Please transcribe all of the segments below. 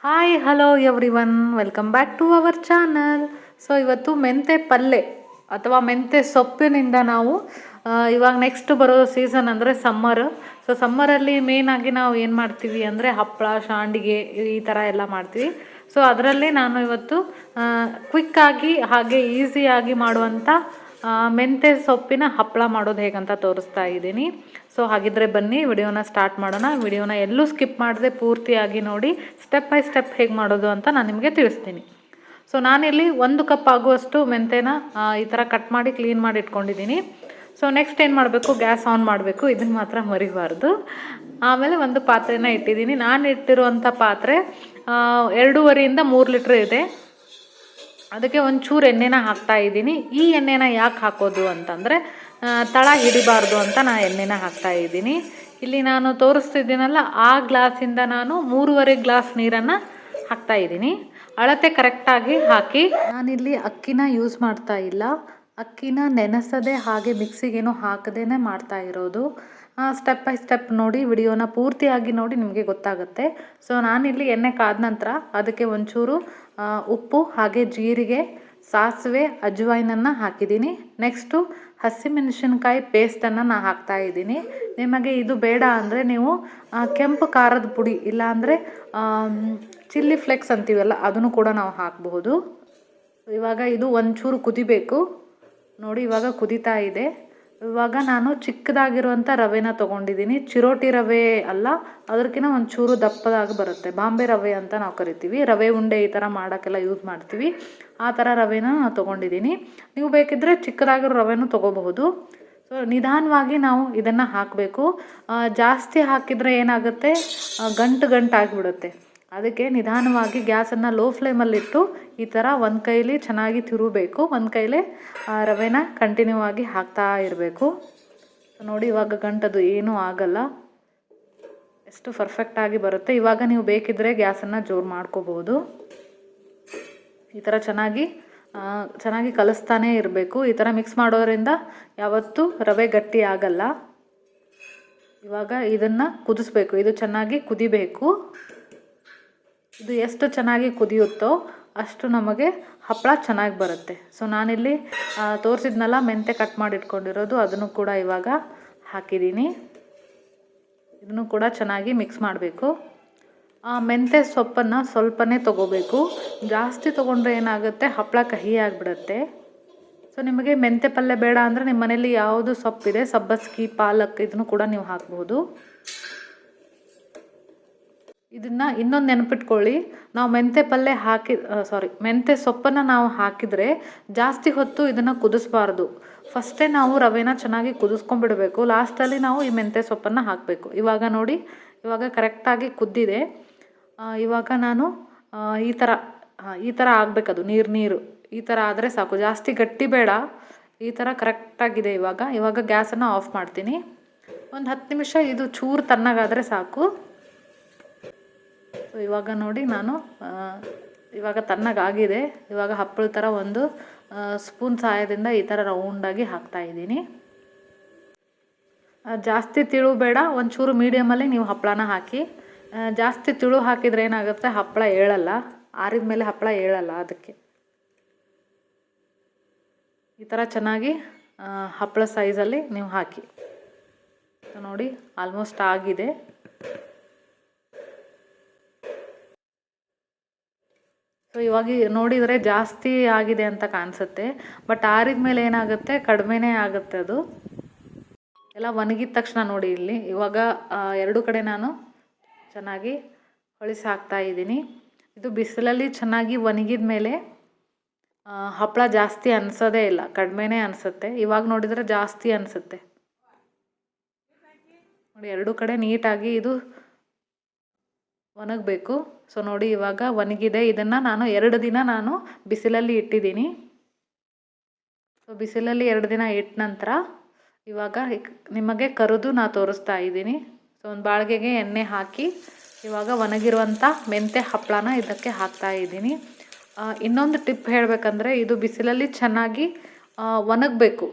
Hi hello everyone, welcome back to our channel. So ಇವತ್ತು ಮೆಂತೆ ಪಲ್ಯ ಅಥವಾ ಮೆಂತೆ ಸೊಪ್ಪಿನಿಂದ ನಾವು ಇವಾಗ ನೆಕ್ಸ್ಟ್ ಬರೋ ಸೀಸನ್ ಅಂದರೆ ಸಮ್ಮರ್. ಸೊ ಸಮ್ಮರಲ್ಲಿ ಮೇಯ್ನಾಗಿ ನಾವು ಏನು ಮಾಡ್ತೀವಿ ಅಂದರೆ ಹಪ್ಪಳ, ಶಾಂಡಿಗೆ ಈ ಥರ ಎಲ್ಲ ಮಾಡ್ತೀವಿ. ಸೊ ಅದರಲ್ಲಿ ನಾನು ಇವತ್ತು ಕ್ವಿಕ್ಕಾಗಿ ಹಾಗೆ ಈಸಿಯಾಗಿ ಮಾಡುವಂಥ ಮೆಂತೆ ಸೊಪ್ಪಿನ ಹಪ್ಪಳ ಮಾಡೋದು ಹೇಗಂತ ತೋರಿಸ್ತಾ ಇದ್ದೀನಿ. ಸೊ ಹಾಗಿದ್ರೆ ಬನ್ನಿ ವಿಡಿಯೋನ ಸ್ಟಾರ್ಟ್ ಮಾಡೋಣ. ವಿಡಿಯೋನ ಎಲ್ಲೂ ಸ್ಕಿಪ್ ಮಾಡದೆ ಪೂರ್ತಿಯಾಗಿ ನೋಡಿ, ಸ್ಟೆಪ್ ಬೈ ಸ್ಟೆಪ್ ಹೇಗೆ ಮಾಡೋದು ಅಂತ ನಾನು ನಿಮಗೆ ತಿಳಿಸ್ತೀನಿ. ಸೊ ನಾನಿಲ್ಲಿ 1 ಕಪ್ ಆಗುವಷ್ಟು ಮೆಂತೆನ ಈ ಥರ ಕಟ್ ಮಾಡಿ ಕ್ಲೀನ್ ಮಾಡಿ ಇಟ್ಕೊಂಡಿದ್ದೀನಿ. ಸೊ ನೆಕ್ಸ್ಟ್ ಏನು ಮಾಡಬೇಕು, ಗ್ಯಾಸ್ ಆನ್ ಮಾಡಬೇಕು, ಇದನ್ನು ಮಾತ್ರ ಮರಿಬಾರ್ದು. ಆಮೇಲೆ ಒಂದು ಪಾತ್ರೆನ ಇಟ್ಟಿದ್ದೀನಿ. ನಾನು ಇಟ್ಟಿರುವಂಥ ಪಾತ್ರೆ 2.5 ಇಂದ 3 ಲೀಟ್ರ್ ಇದೆ. ಅದಕ್ಕೆ ಒಂಚೂರು ಎಣ್ಣೆನ ಹಾಕ್ತಾ ಇದ್ದೀನಿ. ಈ ಎಣ್ಣೆನ ಯಾಕೆ ಹಾಕೋದು ಅಂತಂದರೆ ತಳ ಹಿಡಿಬಾರ್ದು ಅಂತ ನಾನು ಎಣ್ಣೆನ ಹಾಕ್ತಾ ಇದ್ದೀನಿ. ಇಲ್ಲಿ ನಾನು ತೋರಿಸ್ತಿದ್ದೀನಲ್ಲ, ಆ ಗ್ಲಾಸಿಂದ ನಾನು 3.5 ಗ್ಲಾಸ್ ನೀರನ್ನು ಹಾಕ್ತಾ ಇದ್ದೀನಿ. ಅಳತೆ ಕರೆಕ್ಟಾಗಿ ಹಾಕಿ. ನಾನಿಲ್ಲಿ ಅಕ್ಕಿನ ಯೂಸ್ ಮಾಡ್ತಾ ಇಲ್ಲ, ಅಕ್ಕಿನ ನೆನೆಸದೆ ಹಾಗೆ ಮಿಕ್ಸಿಗೇನು ಹಾಕದೇನೆ ಮಾಡ್ತಾ ಇರೋದು. ಸ್ಟೆಪ್ ಬೈ ಸ್ಟೆಪ್ ನೋಡಿ, ವಿಡಿಯೋನ ಪೂರ್ತಿಯಾಗಿ ನೋಡಿ, ನಿಮಗೆ ಗೊತ್ತಾಗುತ್ತೆ. ಸೊ ನಾನಿಲ್ಲಿ ಎಣ್ಣೆ ಕಾದ ನಂತರ ಅದಕ್ಕೆ ಒಂಚೂರು ಉಪ್ಪು ಹಾಗೆ ಜೀರಿಗೆ, ಸಾಸಿವೆ, ಅಜ್ವೈನನ್ನು ಹಾಕಿದ್ದೀನಿ. ನೆಕ್ಸ್ಟು ಹಸಿಮೆಣಸಿನ್ಕಾಯಿ ಪೇಸ್ಟನ್ನು ನಾನು ಹಾಕ್ತಾ ಇದ್ದೀನಿ. ನಿಮಗೆ ಇದು ಬೇಡ ಅಂದರೆ ನೀವು ಕೆಂಪು ಖಾರದ ಪುಡಿ ಇಲ್ಲಾಂದರೆ ಚಿಲ್ಲಿ ಫ್ಲೆಕ್ಸ್ ಅಂತೀವಲ್ಲ, ಅದನ್ನು ಕೂಡ ನಾವು ಹಾಕಬಹುದು. ಇವಾಗ ಇದು ಒಂಚೂರು ಕುದಿಬೇಕು ನೋಡಿ. ಇವಾಗ ಕುದೀತಾ ಇದೆ. ಇವಾಗ ನಾನು ಚಿಕ್ಕದಾಗಿರುವಂಥ ರವೆನ ತೊಗೊಂಡಿದ್ದೀನಿ. ಚಿರೋಟಿ ರವೆ ಅಲ್ಲ, ಅದಕ್ಕಿಂತ ಒಂಚೂರು ದಪ್ಪದಾಗಿ ಬರುತ್ತೆ. ಬಾಂಬೆ ರವೆ ಅಂತ ನಾವು ಕರಿತೀವಿ. ರವೆ ಉಂಡೆ ಈ ಥರ ಮಾಡೋಕ್ಕೆಲ್ಲ ಯೂಸ್ ಮಾಡ್ತೀವಿ. ಆ ಥರ ರವೆನ ನಾನು ತೊಗೊಂಡಿದ್ದೀನಿ. ನೀವು ಬೇಕಿದ್ದರೆ ಚಿಕ್ಕದಾಗಿರೋ ರವೆನೂ ತೊಗೋಬಹುದು. ಸೊ ನಿಧಾನವಾಗಿ ನಾವು ಇದನ್ನು ಹಾಕಬೇಕು. ಜಾಸ್ತಿ ಹಾಕಿದರೆ ಏನಾಗುತ್ತೆ, ಗಂಟಾಗಿಬಿಡುತ್ತೆ. ಅದಕ್ಕೆ ನಿಧಾನವಾಗಿ ಗ್ಯಾಸನ್ನು ಲೋ ಫ್ಲೇಮಲ್ಲಿಟ್ಟು ಈ ಥರ ಒಂದು ಕೈಲಿ ಚೆನ್ನಾಗಿ ತಿರುಗಬೇಕು, ಒಂದು ಕೈಲೇ ರವೆನ ಕಂಟಿನ್ಯೂ ಆಗಿ ಹಾಕ್ತಾ ಇರಬೇಕು. ನೋಡಿ ಇವಾಗ ಗಂಟದು ಏನೂ ಆಗಲ್ಲ, ಎಷ್ಟು ಪರ್ಫೆಕ್ಟಾಗಿ ಬರುತ್ತೆ. ಇವಾಗ ನೀವು ಬೇಕಿದ್ದರೆ ಗ್ಯಾಸನ್ನು ಜೋರು ಮಾಡ್ಕೋಬೋದು. ಈ ಥರ ಚೆನ್ನಾಗಿ ಕಲಿಸ್ತಾನೇ ಇರಬೇಕು. ಈ ಥರ ಮಿಕ್ಸ್ ಮಾಡೋದ್ರಿಂದ ಯಾವತ್ತೂ ರವೆ ಗಟ್ಟಿ ಆಗಲ್ಲ. ಇವಾಗ ಇದನ್ನು ಕುದಿಸ್ಬೇಕು, ಇದು ಚೆನ್ನಾಗಿ ಕುದಿಬೇಕು. ಇದು ಎಷ್ಟು ಚೆನ್ನಾಗಿ ಕುದಿಯುತ್ತೋ ಅಷ್ಟು ನಮಗೆ ಹಪ್ಪಳ ಚೆನ್ನಾಗಿ ಬರುತ್ತೆ. ಸೊ ನಾನಿಲ್ಲಿ ತೋರಿಸಿದ್ನಲ್ಲ ಮೆಂತೆ ಕಟ್ ಮಾಡಿ ಇಟ್ಕೊಂಡಿರೋದು, ಅದನ್ನು ಕೂಡ ಇವಾಗ ಹಾಕಿದ್ದೀನಿ. ಇದನ್ನು ಕೂಡ ಚೆನ್ನಾಗಿ ಮಿಕ್ಸ್ ಮಾಡಬೇಕು. ಮೆಂತೆ ಸೊಪ್ಪನ್ನು ಸ್ವಲ್ಪನೇ ತೊಗೋಬೇಕು, ಜಾಸ್ತಿ ತೊಗೊಂಡ್ರೆ ಏನಾಗುತ್ತೆ, ಹಪ್ಪಳ ಕಹಿ ಆಗಿಬಿಡುತ್ತೆ. ಸೊ ನಿಮಗೆ ಮೆಂತೆ ಪಲ್ಯ ಬೇಡ ಅಂದರೆ ನಿಮ್ಮ ಮನೇಲಿ ಯಾವುದು ಸೊಪ್ಪಿದೆ, ಸಬ್ಬಸ್ಗಿ, ಪಾಲಕ್, ಇದನ್ನು ಕೂಡ ನೀವು ಹಾಕ್ಬೋದು. ಇದನ್ನು ಇನ್ನೊಂದು ನೆನಪಿಟ್ಕೊಳ್ಳಿ, ನಾವು ಮೆಂತೆ ಪಲ್ಯ ಮೆಂತೆ ಸೊಪ್ಪನ್ನು ನಾವು ಹಾಕಿದರೆ ಜಾಸ್ತಿ ಹೊತ್ತು ಇದನ್ನು ಕುದಿಸ್ಬಾರ್ದು. ಫಸ್ಟೇ ನಾವು ರವೆನ ಚೆನ್ನಾಗಿ ಕುದಿಸ್ಕೊಂಡ್ಬಿಡಬೇಕು, ಲಾಸ್ಟಲ್ಲಿ ನಾವು ಈ ಮೆಂತೆ ಸೊಪ್ಪನ್ನು ಹಾಕಬೇಕು. ಇವಾಗ ನೋಡಿ, ಇವಾಗ ಕರೆಕ್ಟಾಗಿ ಕುದ್ದಿದೆ. ಇವಾಗ ನಾನು ಈ ಥರ ಆಗಬೇಕದು, ನೀರು ಈ ಥರ ಆದರೆ ಸಾಕು, ಜಾಸ್ತಿ ಗಟ್ಟಿ ಬೇಡ. ಈ ಥರ ಕರೆಕ್ಟಾಗಿದೆ. ಇವಾಗ ಗ್ಯಾಸನ್ನು ಆಫ್ ಮಾಡ್ತೀನಿ. ಒಂದು 10 ನಿಮಿಷ ಇದು ಚೂರು ತಣ್ಣಗಾದರೆ ಸಾಕು. ಸೊ ಇವಾಗ ನೋಡಿ, ನಾನು ಇವಾಗ ತಣ್ಣಗಾಗಿದೆ. ಇವಾಗ ಹಪ್ಪಳ ಥರ ಒಂದು ಸ್ಪೂನ್ ಸಹಾಯದಿಂದ ಈ ಥರ ರೌಂಡಾಗಿ ಹಾಕ್ತಾಯಿದ್ದೀನಿ. ಜಾಸ್ತಿ ತಿಳು ಬೇಡ, ಒಂಚೂರು ಮೀಡಿಯಮಲ್ಲಿ ನೀವು ಹಪ್ಪಳನ ಹಾಕಿ. ಜಾಸ್ತಿ ತಿಳು ಹಾಕಿದರೆ ಏನಾಗುತ್ತೆ, ಹಪ್ಪಳ ಏಳಲ್ಲ, ಆರಿದ ಮೇಲೆ ಹಪ್ಪಳ ಏಳಲ್ಲ. ಅದಕ್ಕೆ ಈ ಥರ ಚೆನ್ನಾಗಿ ಹಪ್ಪಳ ಸೈಜಲ್ಲಿ ನೀವು ಹಾಕಿ. ನೋಡಿ ಆಲ್ಮೋಸ್ಟ್ ಆಗಿದೆ. ಸೊ ಇವಾಗ ನೋಡಿದರೆ ಜಾಸ್ತಿ ಆಗಿದೆ ಅಂತ ಕಾಣಿಸುತ್ತೆ, ಬಟ್ ಆರಿದ ಮೇಲೆ ಏನಾಗುತ್ತೆ, ಕಡಿಮೆನೇ ಆಗುತ್ತೆ. ಅದು ಎಲ್ಲ ಒಣಗಿದ ತಕ್ಷಣ ನೋಡಿ, ಇಲ್ಲಿ ಇವಾಗ 2 ಕಡೆ ನಾನು ಚೆನ್ನಾಗಿ ಹೊಳಿಸಿ ಹಾಕ್ತಾ ಇದ್ದೀನಿ. ಇದು ಬಿಸಿಲಲ್ಲಿ ಚೆನ್ನಾಗಿ ಒಣಗಿದ ಮೇಲೆ ಹಪ್ಪಳ ಜಾಸ್ತಿ ಅನಿಸೋದೇ ಇಲ್ಲ, ಕಡಿಮೆನೇ ಅನಿಸುತ್ತೆ. ಇವಾಗ ನೋಡಿದರೆ ಜಾಸ್ತಿ ಅನಿಸುತ್ತೆ ನೋಡಿ. 2 ಕಡೆ ನೀಟಾಗಿ ಇದು ಒಣಗಬೇಕು. ಸೊ ನೋಡಿ ಇವಾಗ ಒಣಗಿದೆ. ಇದನ್ನು ನಾನು 2 ದಿನ ಬಿಸಿಲಲ್ಲಿ ಇಟ್ಟಿದ್ದೀನಿ. ಸೊ ಬಿಸಿಲಲ್ಲಿ 2 ದಿನ ಇಟ್ಟ ನಂತರ ಇವಾಗ ನಿಮಗೆ ಕರಿದು ನಾನು ತೋರಿಸ್ತಾ ಇದ್ದೀನಿ. ಸೊ ಒಂದು ಬಾಳಿಗೆಗೆ ಎಣ್ಣೆ ಹಾಕಿ ಇವಾಗ ಒಣಗಿರುವಂಥ ಮೆಂತೆ ಹಪ್ಪಳನ ಇದಕ್ಕೆ ಹಾಕ್ತಾ ಇದ್ದೀನಿ. ಇನ್ನೊಂದು ಟಿಪ್ ಹೇಳಬೇಕಂದ್ರೆ, ಇದು ಬಿಸಿಲಲ್ಲಿ ಚೆನ್ನಾಗಿ ಒಣಗಬೇಕು.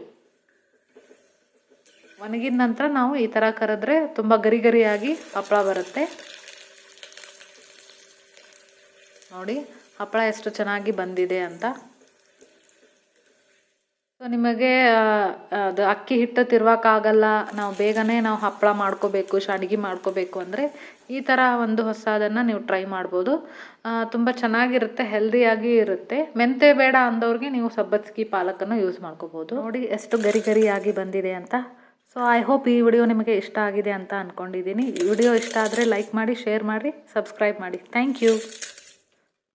ಒಣಗಿದ ನಂತರ ನಾವು ಈ ಥರ ಕರೆದ್ರೆ ತುಂಬ ಗರಿಯಾಗಿ ಹಪ್ಪಳ ಬರುತ್ತೆ. ನೋಡಿ ಹಪ್ಪಳ ಎಷ್ಟು ಚೆನ್ನಾಗಿ ಬಂದಿದೆ ಅಂತ. ಸೊ ನಿಮಗೆ ಅದು ಅಕ್ಕಿ ಹಿಟ್ಟು ತಿರುವಕ್ಕಾಗಲ್ಲ, ನಾವು ಬೇಗನೆ ಹಪ್ಪಳ ಮಾಡ್ಕೋಬೇಕು, ಶಾವಿಗೆ ಮಾಡ್ಕೋಬೇಕು ಅಂದರೆ ಈ ಥರ ಒಂದು ಹೊಸದನ್ನು ನೀವು ಟ್ರೈ ಮಾಡ್ಬೋದು. ತುಂಬ ಚೆನ್ನಾಗಿರುತ್ತೆ, ಹೆಲ್ದಿಯಾಗಿ ಇರುತ್ತೆ. ಮೆಂತೆ ಬೇಡ ಅಂದವ್ರಿಗೆ ನೀವು ಸಬ್ಬಸಿಗೆ ಪಾಲಕನ್ನು ಯೂಸ್ ಮಾಡ್ಕೋಬೋದು. ನೋಡಿ ಎಷ್ಟು ಗರಿ ಗರಿಯಾಗಿ ಬಂದಿದೆ ಅಂತ. ಸೊ ಐ ಹೋಪ್ ಈ ವಿಡಿಯೋ ನಿಮಗೆ ಇಷ್ಟ ಆಗಿದೆ ಅಂತ ಅಂದ್ಕೊಂಡಿದ್ದೀನಿ. ಈ ವಿಡಿಯೋ ಇಷ್ಟ ಆದರೆ ಲೈಕ್ ಮಾಡಿ, ಶೇರ್ ಮಾಡಿ, ಸಬ್ಸ್ಕ್ರೈಬ್ ಮಾಡಿ. Thank you.